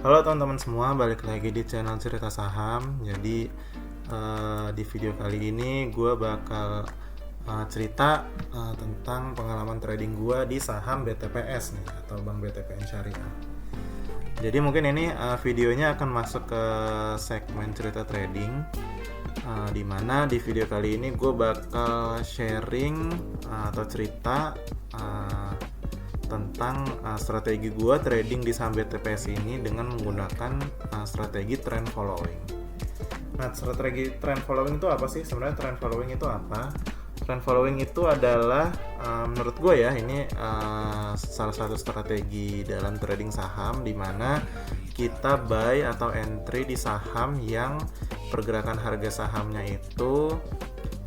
Halo teman-teman semua, balik lagi di channel Cerita Saham. Jadi di video kali ini gue bakal cerita tentang pengalaman trading gue di saham BTPS nih, atau Bank BTPN Syariah. Jadi mungkin ini videonya akan masuk ke segmen cerita trading, di mana di video kali ini gue bakal sharing atau cerita tentang strategi gue trading di saham BTPS ini dengan menggunakan strategi trend following. Nah, strategi trend following itu apa sih? Sebenarnya trend following itu apa? Trend following itu adalah menurut gue ya, ini salah satu strategi dalam trading saham, di mana kita buy atau entry di saham yang pergerakan harga sahamnya itu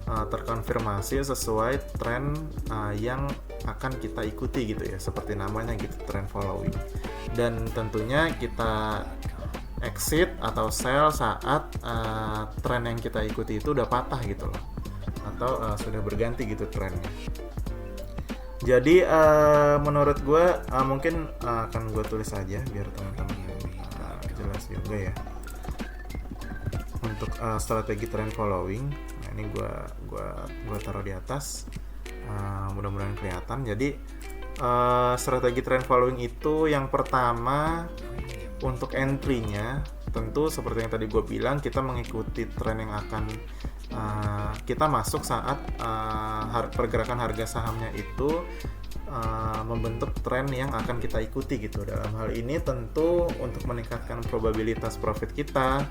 terkonfirmasi sesuai tren yang akan kita ikuti gitu ya, seperti namanya gitu, trend following. Dan tentunya kita exit atau sell saat tren yang kita ikuti itu udah patah gitu loh, atau sudah berganti gitu trennya. Jadi menurut gue mungkin akan gue tulis aja biar teman-teman jelas juga ya untuk strategi trend following. Nah, ini gue taruh di atas, mudah-mudahan kelihatan. Jadi strategi trend following itu yang pertama, untuk entry-nya tentu seperti yang tadi gue bilang, kita mengikuti tren yang akan kita masuk saat pergerakan harga sahamnya itu membentuk tren yang akan kita ikuti gitu. Dalam hal ini tentu untuk meningkatkan probabilitas profit kita,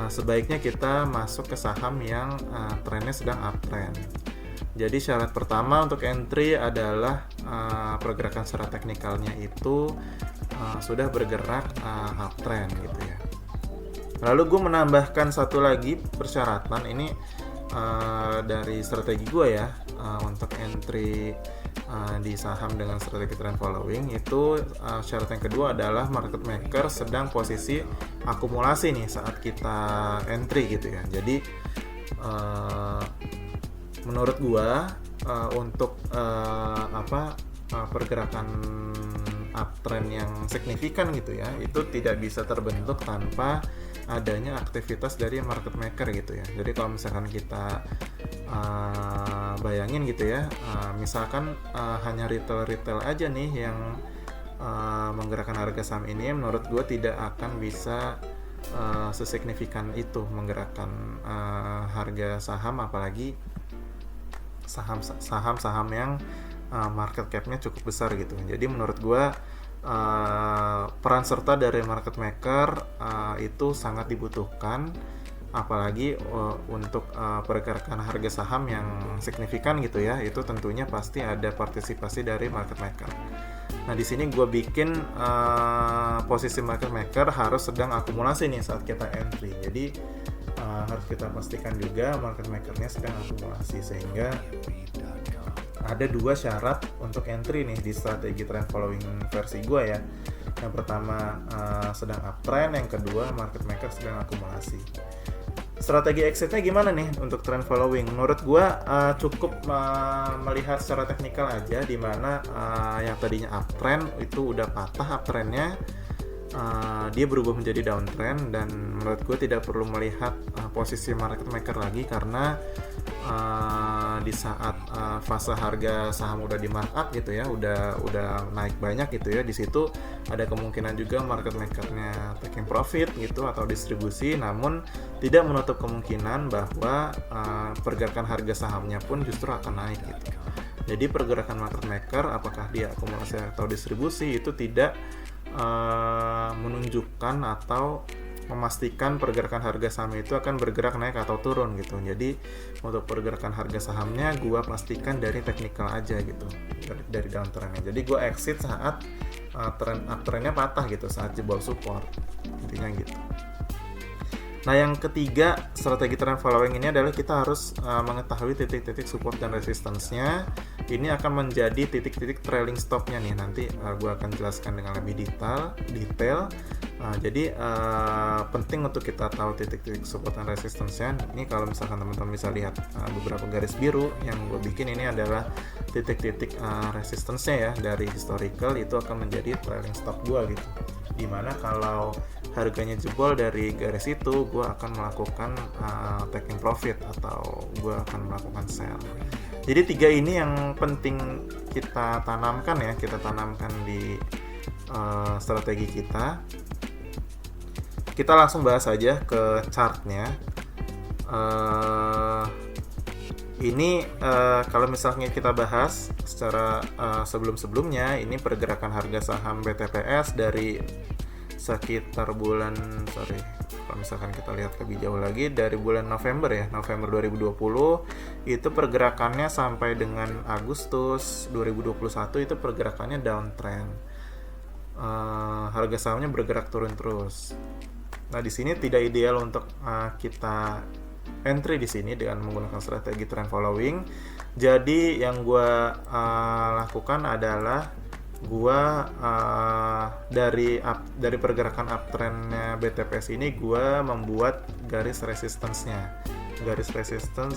sebaiknya kita masuk ke saham yang trennya sedang uptrend. Jadi syarat pertama untuk entry adalah pergerakan secara teknikalnya itu sudah bergerak uptrend gitu ya. Lalu gue menambahkan satu lagi persyaratan ini dari strategi gue ya, untuk entry di saham dengan strategi trend following itu, syarat yang kedua adalah market maker sedang posisi akumulasi nih saat kita entry gitu ya. Jadi menurut gua untuk pergerakan uptrend yang signifikan gitu ya, itu tidak bisa terbentuk tanpa adanya aktivitas dari market maker gitu ya. Jadi kalau misalkan kita bayangin gitu ya, misalkan hanya retail aja nih yang menggerakkan harga saham ini, menurut gue tidak akan bisa sesignifikan itu menggerakkan harga saham, apalagi saham-saham yang market cap-nya cukup besar gitu. Jadi menurut gue peran serta dari market maker itu sangat dibutuhkan, apalagi untuk pergerakan harga saham yang signifikan gitu ya. Itu tentunya pasti ada partisipasi dari market maker. Nah, di sini gue bikin posisi market maker harus sedang akumulasi nih saat kita entry. Jadi harus kita pastikan juga market makernya sedang akumulasi, sehingga ada dua syarat untuk entry nih di strategi trend following versi gue ya. Yang pertama sedang uptrend, yang kedua market maker sedang akumulasi. Strategi exitnya gimana nih untuk trend following? Menurut gue cukup melihat secara teknikal aja, di mana yang tadinya uptrend itu udah patah uptrendnya, dia berubah menjadi downtrend, dan menurut gue tidak perlu melihat posisi market maker lagi, karena di saat fase harga saham udah di markup gitu ya, udah naik banyak gitu ya, di situ ada kemungkinan juga market makernya taking profit gitu atau distribusi, namun tidak menutup kemungkinan bahwa pergerakan harga sahamnya pun justru akan naik gitu. Jadi pergerakan market maker, apakah dia akumulasi atau distribusi, itu tidak menunjukkan atau memastikan pergerakan harga saham itu akan bergerak naik atau turun gitu. Jadi untuk pergerakan harga sahamnya gua pastikan dari teknikal aja gitu, dari downtrendnya. Jadi gua exit saat uptrendnya patah gitu, saat jebol support, intinya gitu. Nah, yang ketiga strategi trend following ini adalah kita harus mengetahui titik-titik support dan resistance-nya. Ini akan menjadi titik-titik trailing stop-nya nih. Nanti gue akan jelaskan dengan lebih detail. Jadi penting untuk kita tahu titik-titik support dan resistance-nya. Ini kalau misalkan teman-teman bisa lihat beberapa garis biru yang gue bikin, ini adalah titik-titik resistance-nya ya, dari historical itu akan menjadi trailing stop gue gitu. Dimana kalau harganya jebol dari garis itu, gue akan melakukan taking profit atau gue akan melakukan sell. Jadi 3 ini yang penting kita tanamkan ya, kita tanamkan di strategi kita. Kita langsung bahas aja ke chartnya. Ini kalau misalnya kita bahas secara sebelum-sebelumnya, ini pergerakan harga saham BTPS dari sekitar kalau misalkan kita lihat lebih jauh lagi dari bulan November 2020 itu pergerakannya sampai dengan Agustus 2021 itu pergerakannya downtrend. Harga sahamnya bergerak turun terus. Nah, di sini tidak ideal untuk kita entry di sini dengan menggunakan strategi trend following. Jadi yang gue lakukan adalah gue dari pergerakan uptrendnya BTPS ini gue membuat garis resistance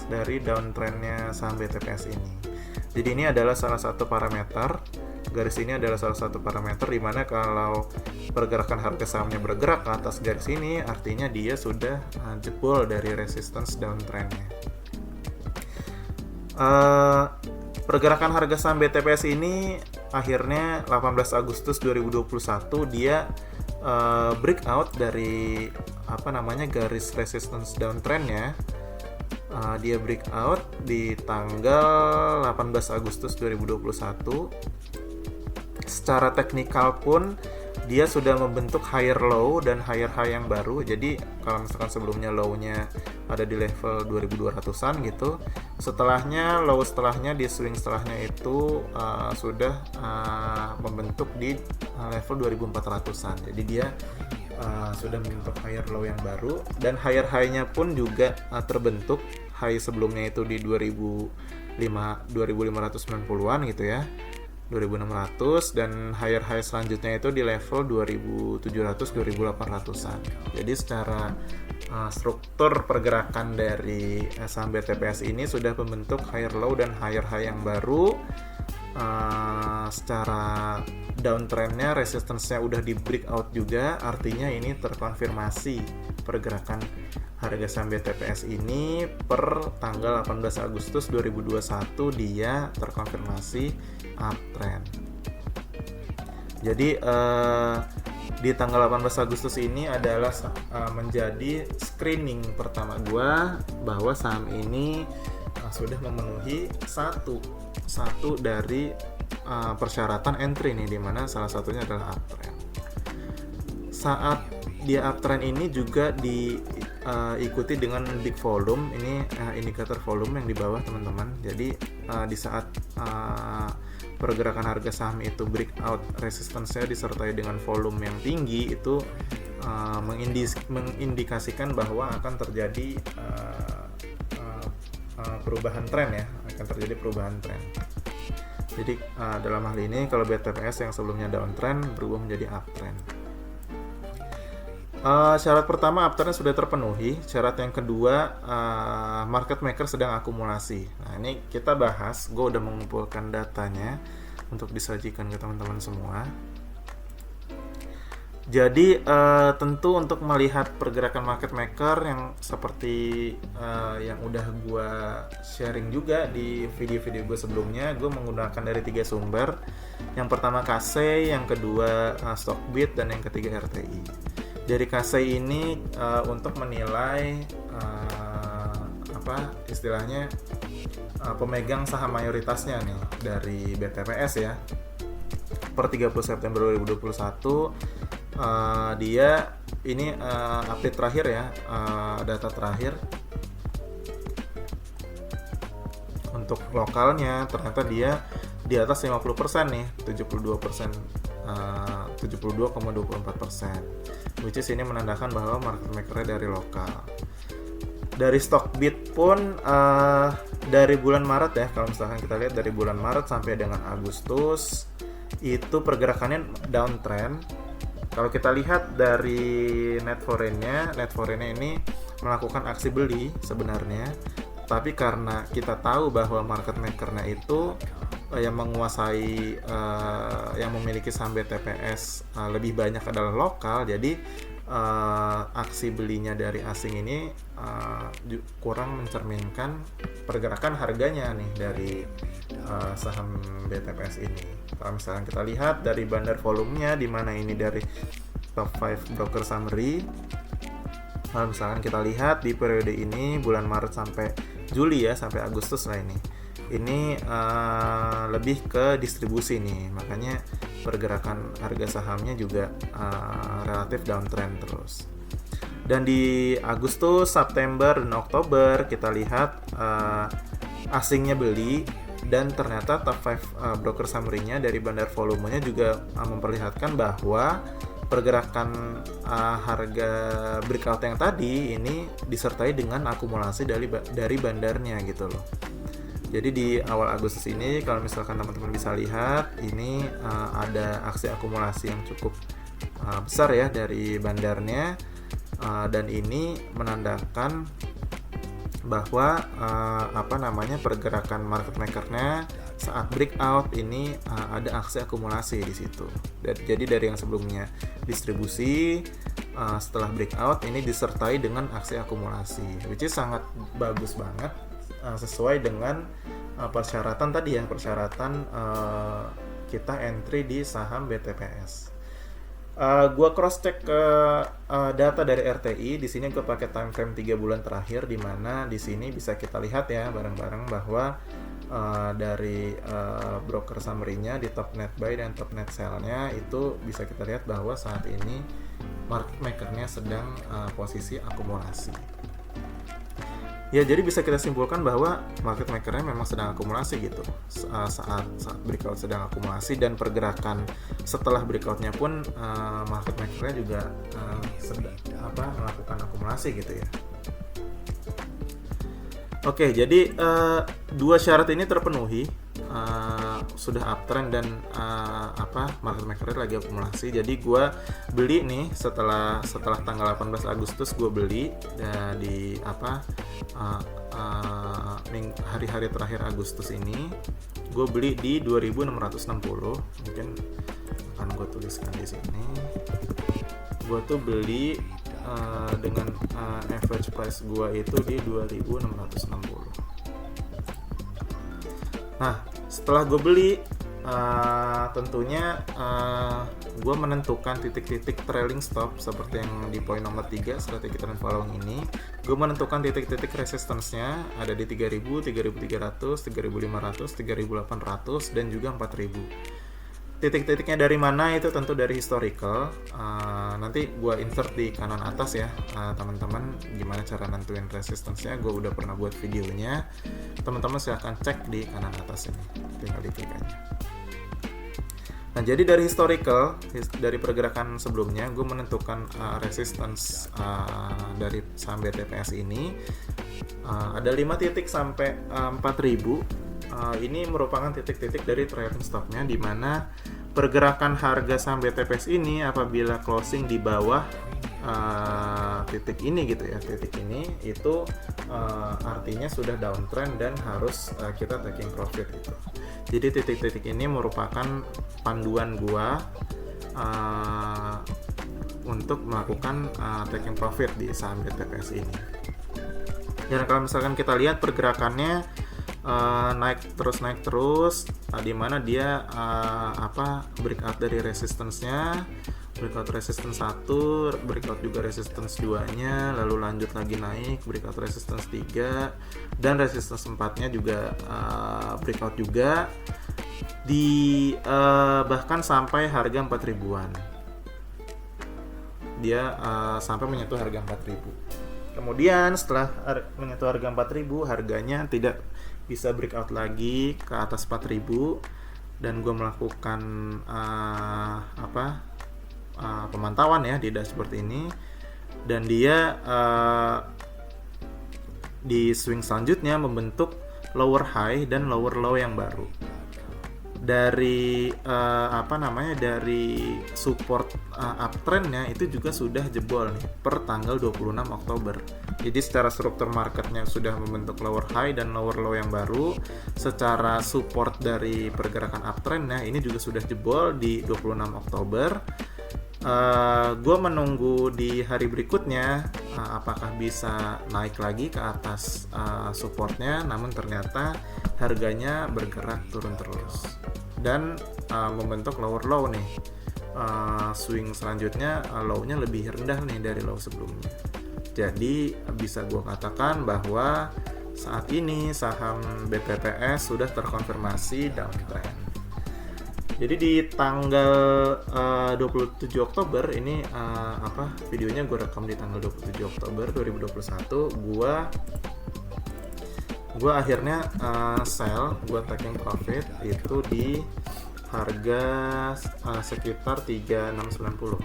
dari downtrendnya saham BTPS ini. Jadi ini adalah salah satu parameter. Garis ini adalah salah satu parameter di mana kalau pergerakan harga sahamnya bergerak ke atas garis ini, artinya dia sudah jebol dari resistance downtrendnya. Pergerakan harga saham BTPS ini akhirnya 18 Agustus 2021 dia breakout dari garis resistance downtrendnya. Dia breakout di tanggal 18 Agustus 2021. Secara teknikal pun dia sudah membentuk higher low dan higher high yang baru. Jadi kalau misalkan sebelumnya low-nya ada di level 2200-an gitu, setelahnya di swing setelahnya itu sudah membentuk di level 2400-an. Jadi dia sudah membentuk higher low yang baru, dan higher high-nya pun juga terbentuk. High sebelumnya itu di 2590-an gitu ya, 2600, dan higher high selanjutnya itu di level 2700-2800-an. Jadi secara struktur pergerakan dari saham BTPS ini sudah membentuk higher low dan higher high yang baru. Secara downtrendnya, resistance-nya udah di breakout juga, artinya ini terkonfirmasi pergerakan harga saham BTPS ini per tanggal 18 Agustus 2021 dia terkonfirmasi uptrend. Jadi di tanggal 18 Agustus ini adalah menjadi screening pertama gua bahwa saham ini sudah memenuhi satu dari persyaratan entry nih, dimana salah satunya adalah uptrend. Saat dia uptrend ini juga diikuti dengan big volume. Ini indikator volume yang di bawah teman-teman. Jadi di saat pergerakan harga saham itu breakout resistance-nya disertai dengan volume yang tinggi, itu mengindikasikan bahwa akan terjadi perubahan tren ya, akan terjadi perubahan tren. Jadi dalam hal ini kalau BTPS yang sebelumnya downtrend berubah menjadi uptrend. Syarat pertama uptrend sudah terpenuhi. Syarat yang kedua, market maker sedang akumulasi. Nah, ini kita bahas. Gue udah mengumpulkan datanya untuk disajikan ke teman-teman semua. Jadi tentu untuk melihat pergerakan market maker yang seperti yang udah gue sharing juga di video-video gue sebelumnya, gue menggunakan dari 3 sumber. Yang pertama KSEI, yang kedua Stockbit, dan yang ketiga RTI. Dari KSEI ini untuk menilai istilahnya pemegang saham mayoritasnya nih dari BTPS ya. Per 30 September 2021 dia ini update terakhir ya, data terakhir untuk lokalnya ternyata dia di atas 50% nih, 72%, 72,24%, which is ini menandakan bahwa market maker-nya dari lokal. Dari Stockbit pun dari bulan Maret ya, kalau misalkan kita lihat dari bulan Maret sampai dengan Agustus itu pergerakannya downtrend. Kalau kita lihat dari net foreign-nya ini melakukan aksi beli sebenarnya, tapi karena kita tahu bahwa market maker-nya itu yang menguasai yang memiliki saham BTPS lebih banyak adalah lokal, jadi aksi belinya dari asing ini kurang mencerminkan pergerakan harganya nih dari saham BTPS ini. Kalau misalkan kita lihat dari bandar volumenya, di mana ini dari top 5 broker summary. Kalau misalkan kita lihat di periode ini bulan Maret sampai Juli ya, sampai Agustus lah ini lebih ke distribusi nih, makanya pergerakan harga sahamnya juga relatif downtrend terus. Dan di Agustus, September, dan Oktober kita lihat asingnya beli, dan ternyata top 5 broker summary-nya dari bandar volumenya juga memperlihatkan bahwa pergerakan harga breakout yang tadi ini disertai dengan akumulasi dari bandarnya gitu loh. Jadi di awal Agustus ini kalau misalkan teman-teman bisa lihat ini ada aksi akumulasi yang cukup besar ya dari bandarnya, dan ini menandakan bahwa pergerakan market makernya saat breakout ini ada aksi akumulasi di situ. Jadi dari yang sebelumnya distribusi, setelah breakout ini disertai dengan aksi akumulasi, which is sangat bagus banget, sesuai dengan persyaratan tadi ya, persyaratan kita entry di saham BTPS. Gua cross check ke data dari RTI. Di sini gue pakai time frame 3 bulan terakhir, di mana di sini bisa kita lihat ya bareng-bareng bahwa dari broker summary-nya di top net buy dan top net sell-nya itu bisa kita lihat bahwa saat ini market maker-nya sedang posisi akumulasi. Ya, jadi bisa kita simpulkan bahwa market maker-nya memang sedang akumulasi gitu. Saat breakout sedang akumulasi, dan pergerakan setelah breakout-nya pun market maker-nya juga melakukan akumulasi gitu ya. Oke, jadi dua syarat ini terpenuhi, sudah uptrend dan market maker lagi akumulasi. Jadi gue beli nih setelah tanggal 18 Agustus gue beli di hari-hari terakhir Agustus ini gue beli di 2660. Mungkin akan gue tuliskan di sini. Gue tuh beli dengan average price gue itu di 2660. Nah, setelah gue beli, tentunya gue menentukan titik-titik trailing stop seperti yang di poin nomor 3 strategi trend following ini. Gue menentukan titik-titik resistance-nya ada di 3000, 3300, 3500, 3800 dan juga 4000. Titik-titiknya dari mana itu tentu dari historical. Nanti gue insert di kanan atas ya, teman-teman, gimana cara nentuin resistance-nya. Gue udah pernah buat videonya, teman-teman silahkan cek di kanan atas ini, tinggal diklik aja. Nah, jadi dari historical, dari pergerakan sebelumnya, gue menentukan resistance dari saham BTPS ini ada 5 titik sampai 4000. Ini merupakan titik-titik dari trailing stop-nya, di mana pergerakan harga saham BTPS ini apabila closing di bawah titik ini gitu ya, titik ini itu artinya sudah downtrend dan harus kita taking profit gitu. Jadi titik-titik ini merupakan panduan gua untuk melakukan taking profit di saham BTPS ini. Dan kalau misalkan kita lihat pergerakannya naik terus, di mana dia breakout dari resistance-nya, breakout resistance 1, breakout juga resistance 2-nya, lalu lanjut lagi naik, breakout resistance 3, dan resistance 4-nya juga breakout juga di bahkan sampai harga 4.000-an. Dia sampai menyentuh harga 4.000. Kemudian setelah menyentuh harga 4.000, harganya tidak bisa breakout lagi ke atas 4.000, dan gue melakukan pemantauan ya di dashboard ini, dan dia di swing selanjutnya membentuk lower high dan lower low yang baru. dari dari support uptrendnya itu juga sudah jebol nih per tanggal 26 Oktober. Jadi secara struktur marketnya sudah membentuk lower high dan lower low yang baru. Secara support dari pergerakan uptrendnya ini juga sudah jebol di 26 Oktober. Gue menunggu di hari berikutnya apakah bisa naik lagi ke atas supportnya, namun ternyata harganya bergerak turun terus dan membentuk lower low nih. Swing selanjutnya low-nya lebih rendah nih dari low sebelumnya. Jadi bisa gue katakan bahwa saat ini saham BTPS sudah terkonfirmasi downtrend. Jadi di tanggal 27 Oktober ini videonya gue rekam di tanggal 27 Oktober 2021, gue akhirnya sell, gue taking profit itu di harga sekitar 3690.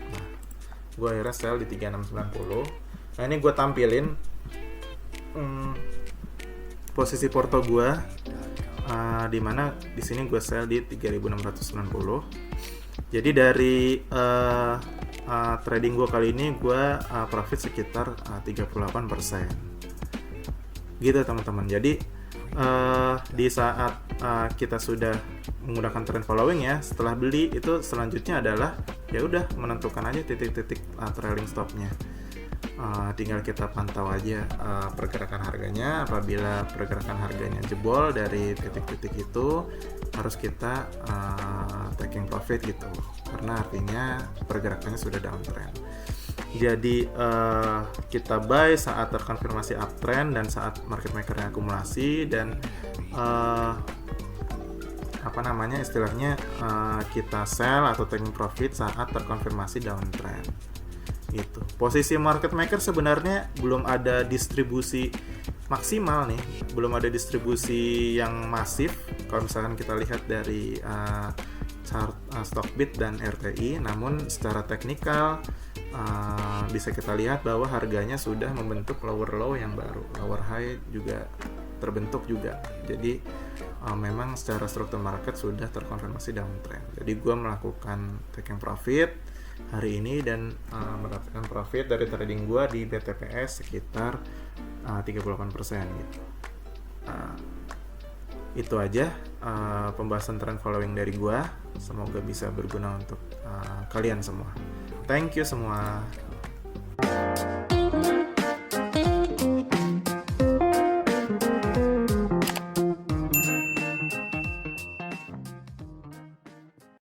Nah, gue akhirnya sell di 3690. Nah, ini gue tampilin posisi porto gue, di mana di sini gue sell di 3690. Jadi dari trading gue kali ini gue profit sekitar 38%. Gitu teman-teman. Jadi di saat kita sudah menggunakan trend following ya, setelah beli itu selanjutnya adalah ya udah menentukan aja titik-titik trailing stopnya. Tinggal kita pantau aja pergerakan harganya. Apabila pergerakan harganya jebol dari titik-titik itu, harus kita taking profit gitu, karena artinya pergerakannya sudah downtrend. Jadi kita buy saat terkonfirmasi uptrend dan saat market makernya akumulasi, dan istilahnya kita sell atau taking profit saat terkonfirmasi downtrend gitu. Posisi market maker sebenarnya belum ada distribusi maksimal nih, belum ada distribusi yang masif kalau misalkan kita lihat dari chart Stockbit dan RTI. Namun secara teknikal bisa kita lihat bahwa harganya sudah membentuk lower low yang baru, lower high juga terbentuk juga. Jadi memang secara struktur market sudah terkonfirmasi downtrend. Jadi gue melakukan taking profit hari ini dan mendapatkan profit dari trading gue di BTPS sekitar 38% gitu. Itu aja pembahasan trend following dari gue. Semoga bisa berguna untuk kalian semua. Thank you semua.